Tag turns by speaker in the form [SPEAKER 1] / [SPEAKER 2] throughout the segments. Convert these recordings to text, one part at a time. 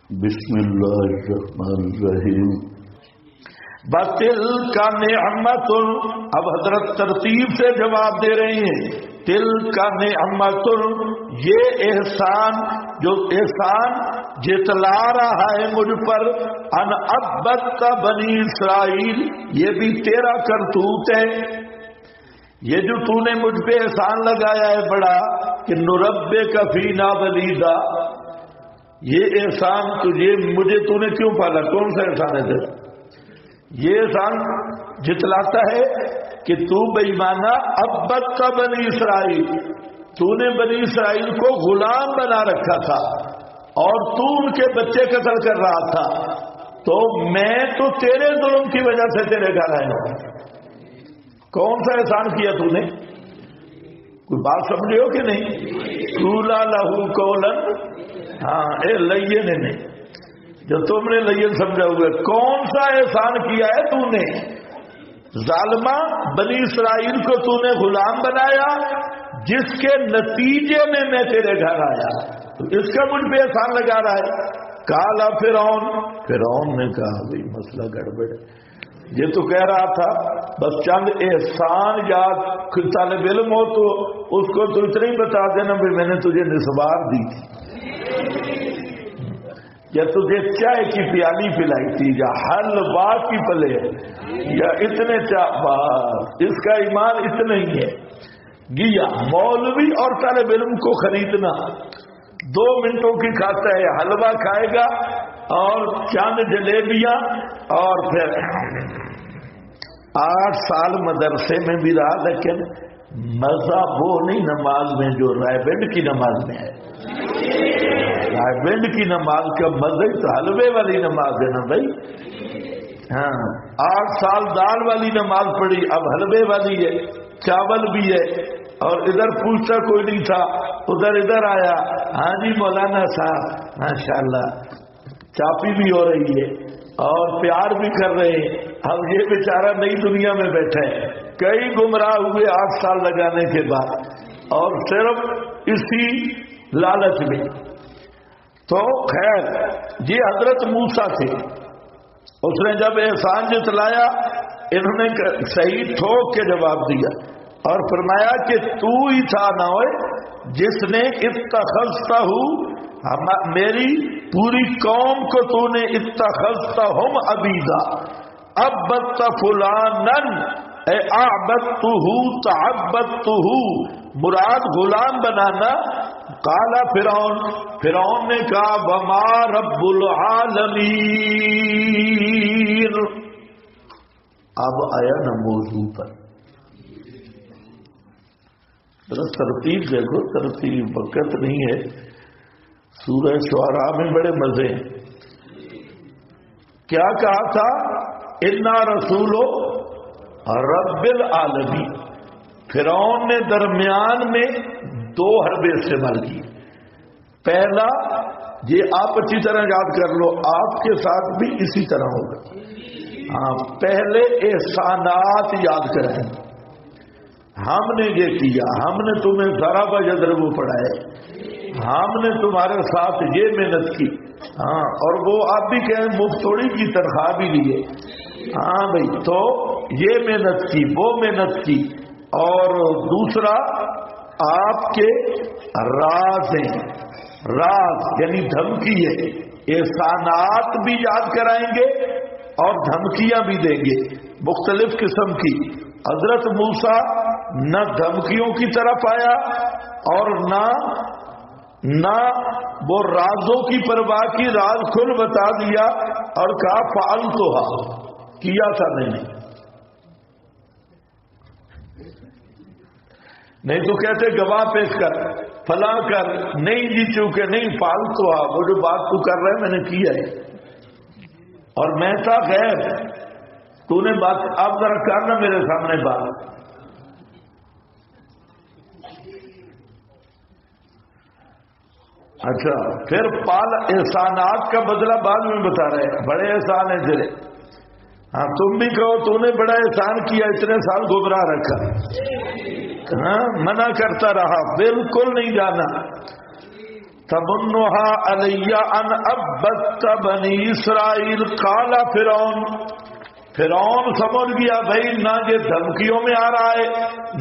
[SPEAKER 1] بسم اللہ الرحمن الرحیم. بَتِل کا نعمت. اب حضرت ترتیب سے جواب دے رہے ہیں. تل کا نعمت، یہ احسان، جو احسان جتلا رہا ہے مجھ پر، ان عبدت بنی اسرائیل، یہ بھی تیرا کرتوت ہے. یہ جو تو نے مجھ پہ احسان لگایا ہے بڑا کہ نربے کا فینا ولیدا، یہ احسان تجھے مجھے تو نے کیوں پالا؟ کون سا احسان ہے تیرا؟ یہ احسان جتلاتا ہے کہ تو بے ایمانہ عبدت کا بنی اسرائیل، تو نے بنی اسرائیل کو غلام بنا رکھا تھا اور تو ان کے بچے قتل کر رہا تھا، تو میں تو تیرے ظلم کی وجہ سے تیرے گھر آیا ہوں. کون سا احسان کیا تو نے؟ کوئی بات سمجھے ہو کہ نہیں؟ قولا لہو قولا، ہاں اے لین نے، جو تم نے لین سمجھا ہوئے. کون سا احسان کیا ہے تو نے؟ ظالمہ، بنی اسرائیل کو تو نے غلام بنایا جس کے نتیجے میں میں تیرے گھر آیا، تو اس کا مجھ پہ احسان لگا رہا ہے. کالا فرعون نے کہا بھئی مسئلہ گڑبڑ ہے. یہ تو کہہ رہا تھا بس چند احسان یاد، طالب علم ہو تو اس کو تو اتنا ہی بتا دینا بھی میں نے تجھے نسوار دی تھی، یا تجھے چائے کی پیالی پلائی تھی، یا حلوا کی پلیٹ، یا اتنے بات. اس کا ایمان اتنا ہی ہے. گیا مولوی اور طالب علم کو خریدنا 2 منٹوں کی کھاتا ہے، حلوا کھائے گا اور چند جلیبیاں، اور پھر 8 سال مدرسے میں بھی رہا، لیکن مزہ وہ نہیں نماز میں جو رائبنڈ کی نماز میں ہے. رائبنڈ کی نماز کا مزہ تو حلوے والی نماز ہے نا بھائی. ہاں 8 سال دال والی نماز پڑھی، اب حلوے والی ہے، چاول بھی ہے، اور ادھر پوچھتا کوئی نہیں تھا، ادھر آیا، ہاں جی مولانا صاحب ماشاءاللہ چاپی بھی ہو رہی ہے اور پیار بھی کر رہے ہیں. اب یہ بیچارہ نئی دنیا میں بیٹھا ہے، کئی گمراہ ہوئے 8 سال لگانے کے بعد، اور صرف اسی لالچ میں. تو خیر یہ حضرت موسیٰ تھے، اس نے جب احسان جتلایا انہوں نے صحیح ٹھوک کے جواب دیا اور فرمایا کہ تو ہی تھا نہ ہوئے جس نے اتخذتہ، میری پوری قوم کو تو نے اتخذتہم عبیدا، عبدت فلانا اے اعبدتہ تعبدتہ، مراد غلام بنانا. قالا فرعون نے کہا وما رب العالمین. اب آیا نا موضوع پر، ترتیب دیکھو، ترتیب وقت نہیں ہے. سورہ شعراء میں بڑے مزے ہیں. کیا کہا تھا؟ انا رسول رب العالمین. فرعون نے درمیان میں 2 حربے استعمال کیے. پہلا، یہ آپ اچھی طرح یاد کر لو، آپ کے ساتھ بھی اسی طرح ہوگا. ہاں پہلے احسانات یاد کریں. ہم نے یہ کیا، ہم نے تمہیں ضرب یضرب پڑھائے، ہم نے تمہارے ساتھ یہ محنت کی. ہاں اور وہ آپ بھی کہیں مفت تھوڑی کی، تنخواہ بھی لیے. ہاں بھائی، تو یہ محنت کی، وہ محنت کی. اور دوسرا آپ کے راز ہیں، راز یعنی دھمکی ہے. احسانات بھی یاد کرائیں گے اور دھمکیاں بھی دیں گے مختلف قسم کی. حضرت موسیٰ نہ دھمکیوں کی طرف آیا اور نہ وہ رازوں کی پرواہ کی، راز کھل بتا دیا اور کہا فعلتھا، کیا تھا میں نے. نہیں تو کہتے گواہ پیش کر، فلاں کر، نہیں جی چونکہ نہیں فعلتھا، وہ جو بات تو کر رہے میں نے کیا ہے اور میں تھا غیر، تو نے بات. اب ذرا کرنا میرے سامنے بات. اچھا پھر احسانات کا بدلہ بعد میں بتا رہے ہیں. بڑے احسان ہیں تیرے. ہاں تم بھی کہو تو نے بڑا احسان کیا، اتنے سال گمراہ رکھا، ہاں منع کرتا رہا، بالکل نہیں جانا. تمنھا علی ان عبدت بنی اسرائیل قال فرعون سمجھ گیا بھائی نہ یہ دھمکیوں میں آ رہا ہے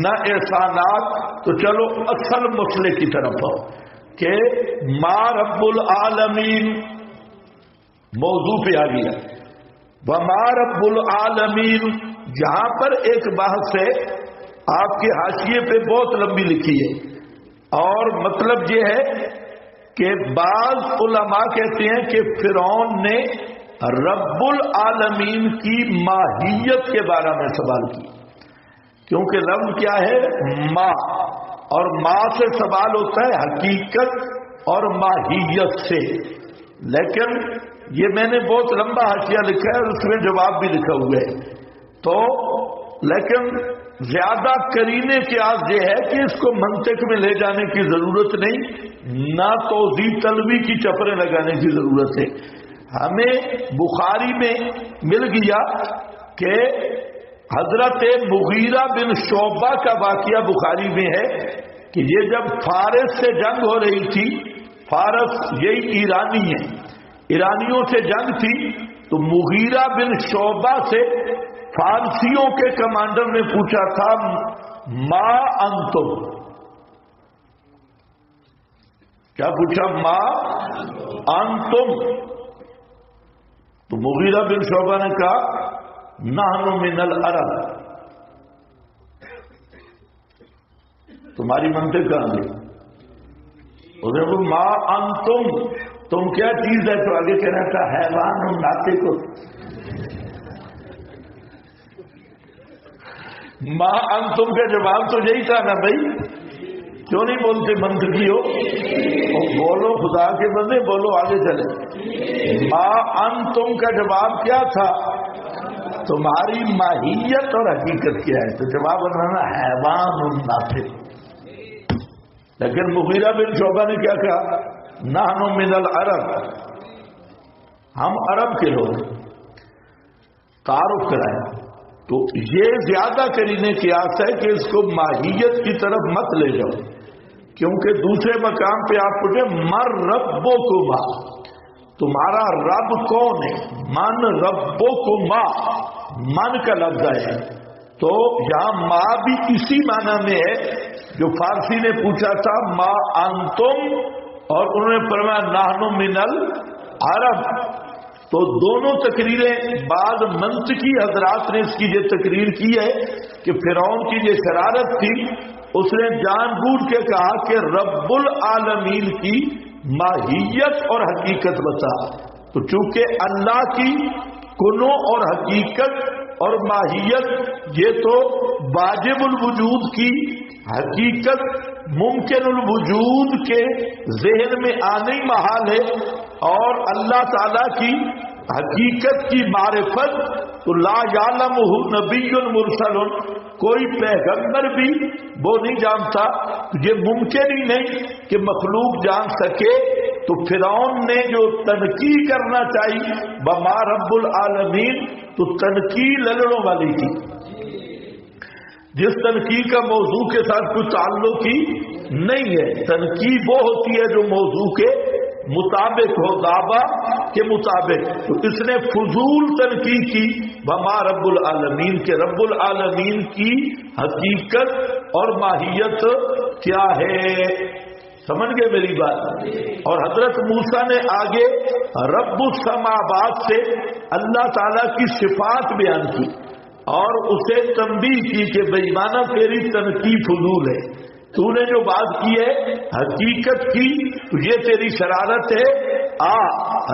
[SPEAKER 1] نہ احسانات، تو چلو اصل مسئلے کی طرف آؤ کہ ما رب العالمین موضوع پہ آ گیا. وما رب العالمین جہاں پر ایک بحث ہے آپ کے حاشیے پہ بہت لمبی لکھی ہے، اور مطلب یہ ہے کہ بعض علماء کہتے ہیں کہ فرعون نے رب العالمین کی ماہیت کے بارے میں سوال کیا، کیونکہ لفظ کیا ہے ما، اور ما سے سوال ہوتا ہے حقیقت اور ماہیت سے. لیکن یہ میں نے بہت لمبا حاشیہ لکھا ہے اور اس میں جواب بھی لکھا ہوا ہے. تو لیکن زیادہ کرینے کی آس یہ ہے کہ اس کو منطق میں لے جانے کی ضرورت نہیں، نہ توضیح طلبی کی چپریں لگانے کی ضرورت ہے. ہمیں بخاری میں مل گیا کہ حضرت مغیرہ بن شعبہ کا واقعہ بخاری میں ہے کہ یہ جب فارس سے جنگ ہو رہی تھی، فارس یہی ایرانی ہے، ایرانیوں سے جنگ تھی، تو مغیرہ بن شعبہ سے فارسیوں کے کمانڈر نے پوچھا تھا ما انتم، کیا پوچھا؟ ما انتم. تو مغیرہ بن شعبہ نے کہا نحن من العرب. تمہاری منطق کہاں گئی؟ اس نے کہا ما انتم، تم کیا چیز ہے؟ تو آگے کہنا تھا حیوان ہم ناطے کو. ما انتم کا جواب تو یہی تھا نا بھائی، کیوں نہیں بولتے منطقی ہو؟ بولو خدا کے بندے، بولو آگے چلے. ما انتم کا جواب کیا تھا؟ تمہاری ماہیت اور حقیقت کیا ہے؟ تو جواب بنانا حیوان ناطق. لیکن مغیرہ بن شعبہ نے کیا کہا؟ نحن من العرب، ہم عرب کے لوگ. تعارف کرایا. تو یہ زیادہ کرینے کی آس ہے کہ اس کو ماہیت کی طرف مت لے جاؤ، کیونکہ دوسرے مقام پہ آپ پوچھیں مر ربکما، تمہارا رب کون ہے؟ من ربکما، من کا لفظ ہے. تو یہاں ما بھی اسی معنی میں ہے جو فارسی نے پوچھا تھا ما انتم، اور انہوں نے فرمایا نحن من العرب. تو دونوں تقریریں بعض منطقی حضرات نے اس کی یہ تقریر کی ہے کہ فرعون کی یہ شرارت تھی، اس نے جان بوجھ کے کہا کہ رب العالمین کی ماہیت اور حقیقت بتا. تو چونکہ اللہ کی کنو اور حقیقت اور ماہیت یہ تو واجب الوجود کی حقیقت ممکن الوجود کے ذہن میں آنے ہی محال ہے، اور اللہ تعالی کی حقیقت کی معرفت تو لا یعلمہ نبی مرسل، کوئی پیغمبر بھی وہ نہیں جانتا. یہ ممکن ہی نہیں کہ مخلوق جان سکے. تو فرعون نے جو تنقید کرنا چاہیے بما رب العالمین، تو تنقید لڑوں والی تھی، جس تنقید کا موضوع کے ساتھ کوئی تعلق ہی نہیں ہے. تنقید وہ ہوتی ہے جو موضوع کے مطابق ہو، دعویٰ کے مطابق. تو اس نے فضول تنقید کی بما رب العالمین، کے رب العالمین کی حقیقت اور ماہیت کیا ہے. سمجھ گئے میری بات؟ اور حضرت موسیٰ نے آگے رب السماوات سے اللہ تعالیٰ کی صفات بیان کی اور اسے تنبیہ کی کہ بے ایمانہ تیری تنقید فضول ہے، تو نے جو بات کی ہے حقیقت کی، یہ تیری شرارت ہے.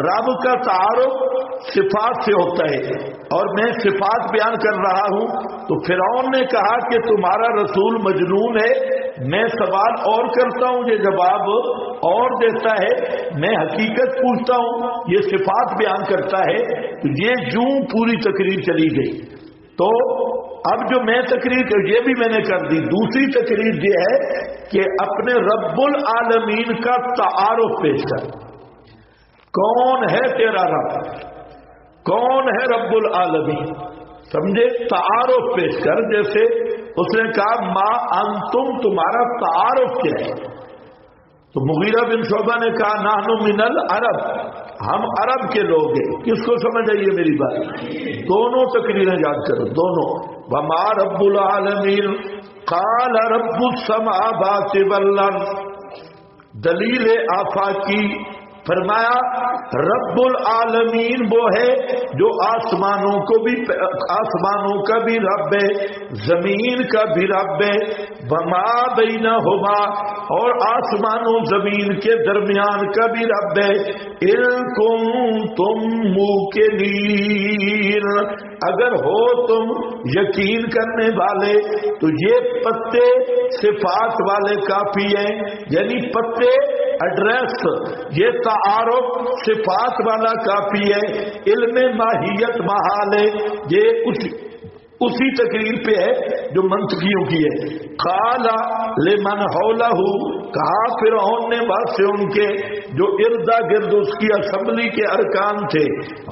[SPEAKER 1] رب کا تعارف صفات سے ہوتا ہے اور میں صفات بیان کر رہا ہوں. تو فرعون نے کہا کہ تمہارا رسول مجنون ہے. میں سوال اور کرتا ہوں، یہ جواب اور دیتا ہے. میں حقیقت پوچھتا ہوں، یہ صفات بیان کرتا ہے. تو یہ یوں پوری تقریر چلی گئی. تو اب جو میں تقریر یہ بھی میں نے کر دی. دوسری تقریر یہ ہے کہ اپنے رب العالمین کا تعارف پیش کر. کون ہے تیرا رب؟ کون ہے رب العالمین؟ سمجھے؟ تعارف پیش کر. جیسے اس نے کہا ما انتم، تمہارا تعارف کیا ہے؟ تو مغیرہ بن شعبہ نے کہا نحن من العرب، ہم عرب کے لوگ ہیں. کس کو سمجھ آئیے میری بات؟ دونوں تقریریں یاد کرو، دونوں. وما رب العالمین قال رب السماوات والارض، دلیل آفاقی، فرمایا رب العالمین وہ ہے جو آسمانوں کا بھی رب ہے، زمین کا بھی رب ہے، وما بینہما، اور آسمانوں زمین کے درمیان کا بھی رب ہے. ان کنتم موقنین، اگر ہو تم یقین کرنے والے تو یہ پتے صفات والے کافی ہیں، یعنی پتے ایڈریس، یہ تعارف صفات والا کافی ہے. علم ماہیت محال ہے، یہ اسی تقریر پہ ہے جو منطقیوں کی ہے. قال لمن حولہ، کہا فرعون نے بات سے ان کے جو اردا گرد اس کی اسمبلی کے ارکان تھے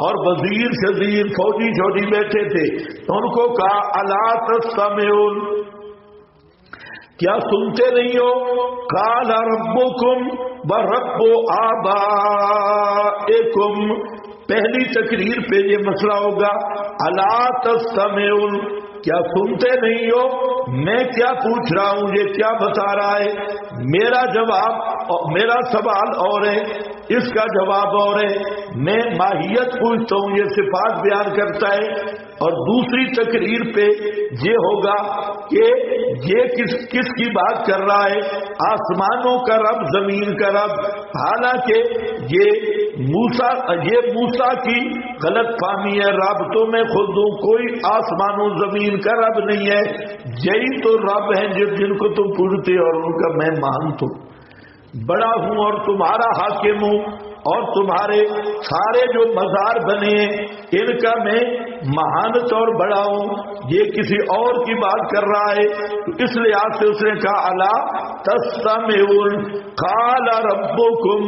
[SPEAKER 1] اور وزیر شزیر فوجی بیٹھے تھے، ان کو کہا الا تستمعون، کیا سنتے نہیں ہو؟ قال ربکم ورب آبائکم، پہلی تقریر پہ یہ مسئلہ ہوگا. الا تستمعون، کیا سنتے نہیں ہو؟ میں کیا پوچھ رہا ہوں، یہ کیا بتا رہا ہے؟ میرا جواب، میرا سوال اور ہے، اس کا جواب اور ہے. میں ماہیت پوچھتا ہوں، یہ صفات بیان کرتا ہے. اور دوسری تقریر پہ یہ ہوگا کہ یہ کس کی بات کر رہا ہے، آسمانوں کا رب، زمین کا رب. حالانکہ یہ موسیٰ کی غلط فہمی ہے. رب تو میں خود ہوں، کوئی آسمانوں زمین کا رب نہیں ہے. یہی تو رب ہیں جن کو تم پوجتے اور ان کا میں مانتا ہوں. بڑا ہوں اور تمہارا حاکم ہوں، اور تمہارے سارے جو مزار بنے ہیں ان کا میں مہانت اور بڑا ہوں. یہ کسی اور کی بات کر رہا ہے، تو اس لحاظ سے اس نے کہا الا تستمعون قال ربکم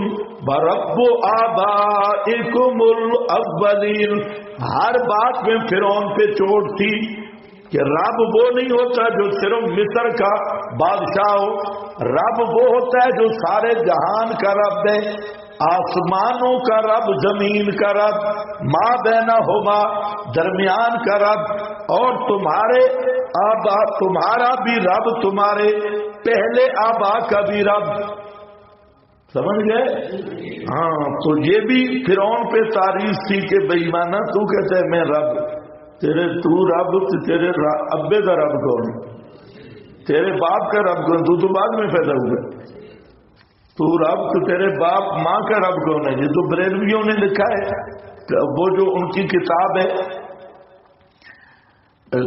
[SPEAKER 1] ورب آبائکم الاولین. ہر بات میں فرعون پہ چوٹ تھی کہ رب وہ نہیں ہوتا جو صرف مصر کا بادشاہ ہو، رب وہ ہوتا ہے جو سارے جہان کا رب ہے، آسمانوں کا رب، زمین کا رب، ما بینہما، درمیان کا رب، اور تمہارے آبا، تمہارا بھی رب، تمہارے پہلے آبا کا بھی رب. سمجھ گئے؟ ہاں، تو یہ بھی فرعون پہ تعریف تھی کہ بے ایمانہ تو کہتا ہے میں رب، تو رب، تیرے ابے کا رب کون، تیرے باپ کا رب کون؟ تو بعد میں پیدا ہوا. تو رب تو تیرے باپ ماں کا رب کون ہے؟ یہ تو بریلویوں نے لکھا ہے. وہ جو ان کی کتاب ہے،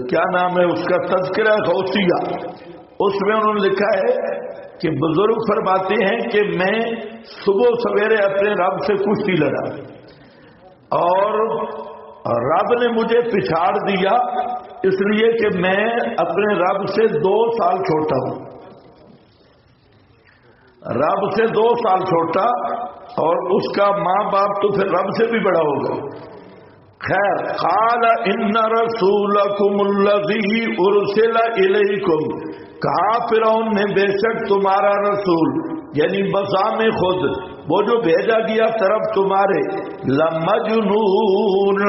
[SPEAKER 1] کیا نام ہے اس کا، تذکرہ غوثیہ، اس میں انہوں نے لکھا ہے کہ بزرگ فرماتے ہیں کہ میں صبح سویرے اپنے رب سے کشتی لڑا اور رب نے مجھے پچھاڑ دیا، اس لیے کہ میں اپنے رب سے 2 سال چھوٹا ہوں، رب سے 2 سال چھوٹا، اور اس کا ماں باپ تو پھر رب سے بھی بڑا ہوگا. خیر، قال ان رسولکم الذی ارسل الیکم، کہا فرعون نے بے شک تمہارا رسول، یعنی بزام خود وہ جو بھیجا گیا طرف تمہارے، لمجنون،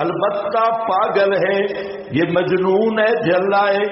[SPEAKER 1] البتہ پاگل ہے، یہ مجنون ہے، جھلا ہے.